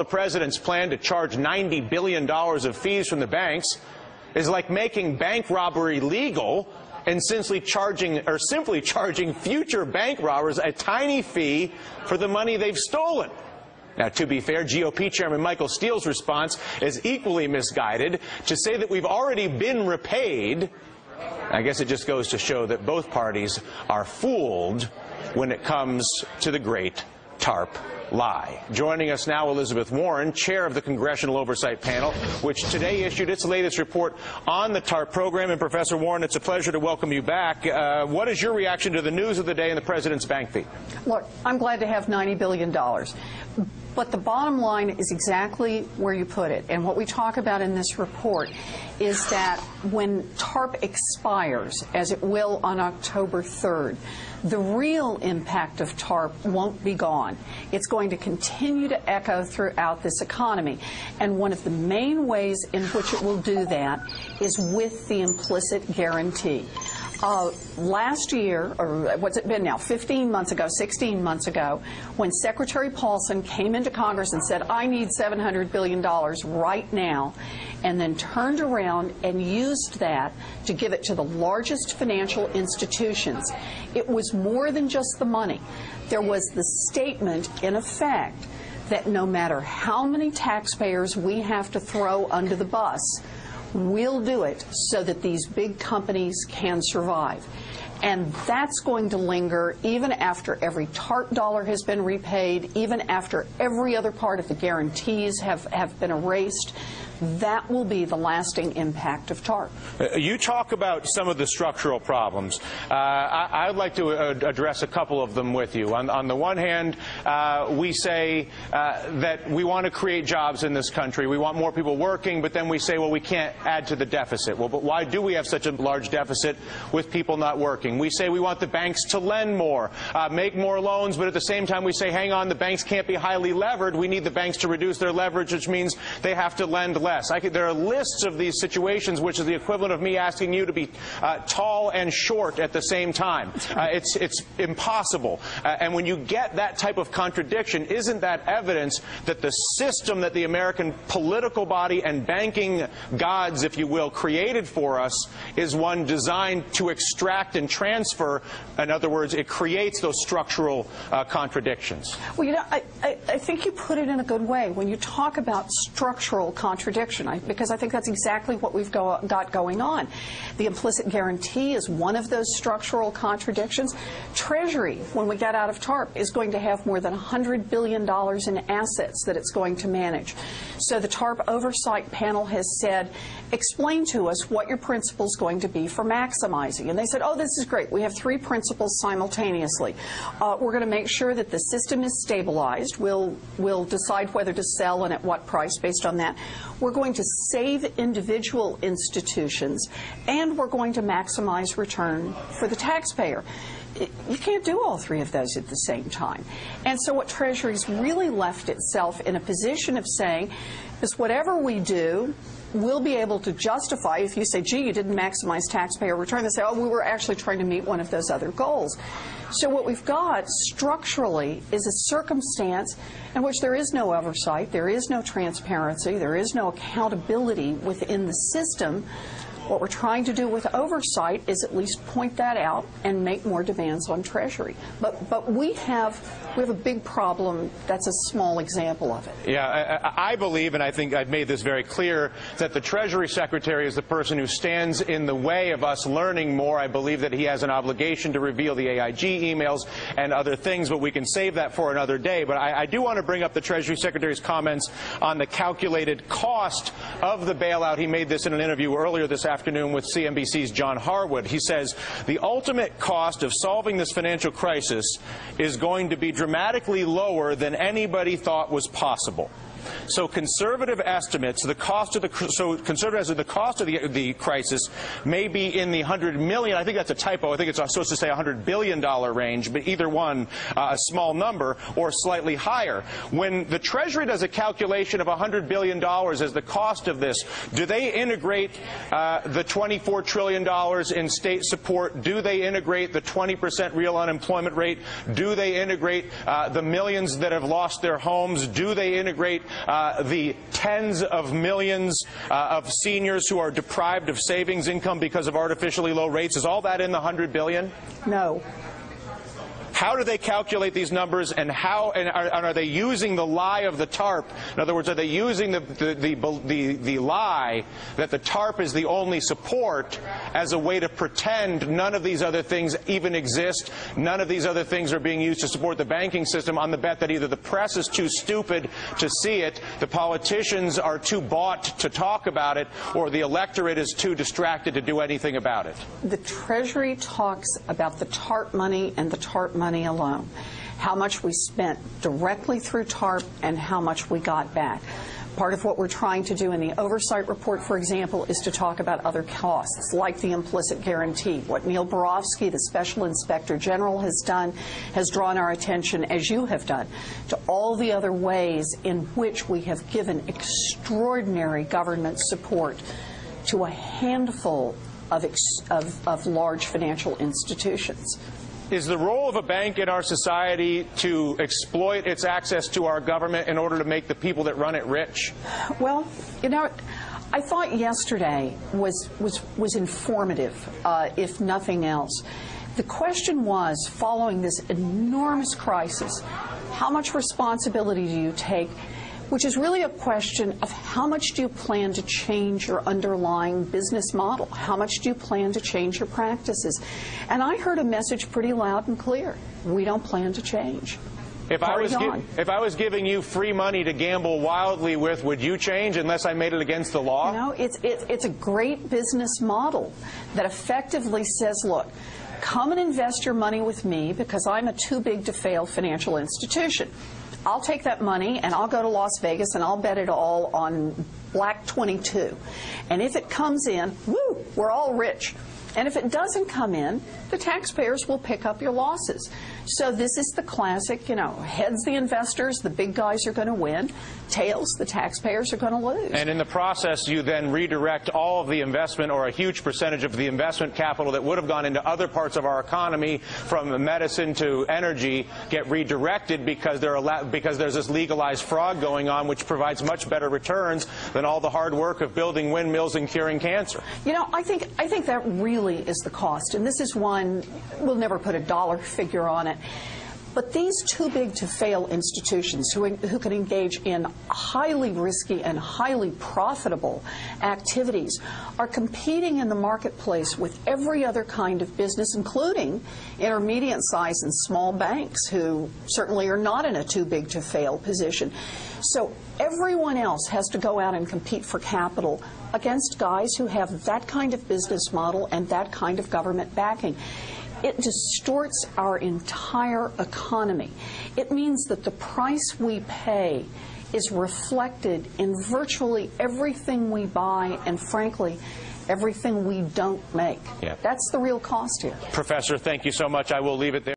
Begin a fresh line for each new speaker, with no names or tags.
The president's plan to charge $90 billion of fees from the banks is like making bank robbery legal and simply charging future bank robbers a tiny fee for the money they've stolen. Now, to be fair, GOP Chairman Michael Steele's response is equally misguided. To say that we've already been repaid, I guess it just goes to show that both parties are fooled when it comes to the great TARP lie. Joining us now, Elizabeth Warren, chair of the Congressional Oversight Panel, which today issued its latest report on the TARP program. And Professor Warren, it's a pleasure to welcome you back. What is your reaction to the news of the day and the president's bank fee?
Look, I'm glad to have $90 billion. But the bottom line is exactly where you put it. And what we talk about in this report is that when TARP expires, as it will on October 3rd, the real impact of TARP won't be gone. It's going to continue to echo throughout this economy. And one of the main ways in which it will do that is with the implicit guarantee. Last year, or what's it been now, 16 months ago, when Secretary Paulson came into Congress and said, I need $700 billion right now, and then turned around and used that to give it to the largest financial institutions, it was more than just the money. There was the statement, in effect, that no matter how many taxpayers we have to throw under the bus, we'll do it so that these big companies can survive. And that's going to linger even after every TARP dollar has been repaid, even after every other part of the guarantees have been erased. That will be the lasting impact of TARP.
You talk about some of the structural problems. I'd like to address a couple of them with you. On the one hand, we say that we want to create jobs in this country. We want more people working, but then we say, well, we can't add to the deficit. Well, but why do we have such a large deficit with people not working? We say we want the banks to lend more, make more loans, but at the same time we say, hang on, the banks can't be highly levered. We need the banks to reduce their leverage, which means they have to lend less. There are lists of these situations, which is the equivalent of me asking you to be tall and short at the same time. It's impossible. And when you get that type of contradiction, isn't that evidence that the system that the American political body and banking gods, if you will, created for us is one designed to extract and transfer? In other words, it creates those structural contradictions.
Well, you know, I think you put it in a good way when you talk about structural contradiction. Because I think that's exactly what we've got going on. The implicit guarantee is one of those structural contradictions. Treasury, when we get out of TARP, is going to have more than $100 billion in assets that it's going to manage. So the TARP Oversight Panel has said, explain to us what your principle is going to be for maximizing. And they said, oh, this is great. We have three principles simultaneously. We're going to make sure that the system is stabilized. We'll decide whether to sell and at what price based on that. We're going to save individual institutions, and we're going to maximize return for the taxpayer. You can't do all three of those at the same time. And so what Treasury's really left itself in a position of saying is whatever we do, we'll be able to justify. If you say, gee, you didn't maximize taxpayer return, they say, oh, we were actually trying to meet one of those other goals. So what we've got structurally is a circumstance in which there is no oversight, there is no transparency, there is no accountability within the system. What we're trying to do with oversight is at least point that out and make more demands on Treasury. But we have a big problem. That's a small example of it.
Yeah, I believe, and I think I've made this very clear, that the Treasury Secretary is the person who stands in the way of us learning more. I believe that he has an obligation to reveal the AIG emails and other things, but we can save that for another day. But I do want to bring up the Treasury Secretary's comments on the calculated cost of the bailout. He made this in an interview earlier this afternoon with CNBC's John Harwood. He says, the ultimate cost of solving this financial crisis is going to be dramatically lower than anybody thought was possible. So conservative estimates, the cost of the crisis may be in the $100 million. I think that's a typo. I think it's supposed to say $100 billion range, but either one, a small number or slightly higher. When the Treasury does a calculation of $100 billion as the cost of this, do they integrate the $24 trillion in state support? Do they integrate the 20% real unemployment rate? Do they integrate the millions that have lost their homes? Do they integrate the tens of millions of seniors who are deprived of savings income because of artificially low rates? Is all that in the $100 billion?
No.
How do they calculate these numbers, and are they using the lie of the TARP? In other words, are they using the lie that the TARP is the only support as a way to pretend none of these other things even exist, none of these other things are being used to support the banking system, on the bet that either the press is too stupid to see it, the politicians are too bought to talk about it, or the electorate is too distracted to do anything about it?
The Treasury talks about the TARP money and the TARP money alone, how much we spent directly through TARP and how much we got back. Part of what we're trying to do in the oversight report, for example, is to talk about other costs, like the implicit guarantee. What Neil Borofsky, the Special Inspector General, has done has drawn our attention, as you have done, to all the other ways in which we have given extraordinary government support to a handful of large financial institutions.
Is the role of a bank in our society to exploit its access to our government in order to make the people that run it rich?
Well, you know, I thought yesterday was informative, if nothing else. The question was, following this enormous crisis, how much responsibility do you take? Which is really a question of how much do you plan to change your underlying business model? How much do you plan to change your practices? And I heard a message pretty loud and clear. We don't plan to change.
If I was giving you free money to gamble wildly with, would you change unless I made it against the law?
You know, it's a great business model that effectively says, look, come and invest your money with me because I'm a too-big-to-fail financial institution. I'll take that money and I'll go to Las Vegas and I'll bet it all on Black 22. And if it comes in, woo, we're all rich. And if it doesn't come in, the taxpayers will pick up your losses. So this is the classic, you know, heads the investors, the big guys are going to win. Tails, the taxpayers are going to lose.
And in the process, you then redirect all of the investment, or a huge percentage of the investment capital that would have gone into other parts of our economy, from medicine to energy, get redirected because there's this legalized fraud going on, which provides much better returns than all the hard work of building windmills and curing cancer.
You know, I think that really is the cost, and this is one we'll never put a dollar figure on it. But these too-big-to-fail institutions who can engage in highly risky and highly profitable activities are competing in the marketplace with every other kind of business, including intermediate-sized and small banks who certainly are not in a too-big-to-fail position. So everyone else has to go out and compete for capital against guys who have that kind of business model and that kind of government backing. It distorts our entire economy. It means that the price we pay is reflected in virtually everything we buy and, frankly, everything we don't make.
Yeah.
That's the real cost here.
Professor, thank you so much. I will leave it there.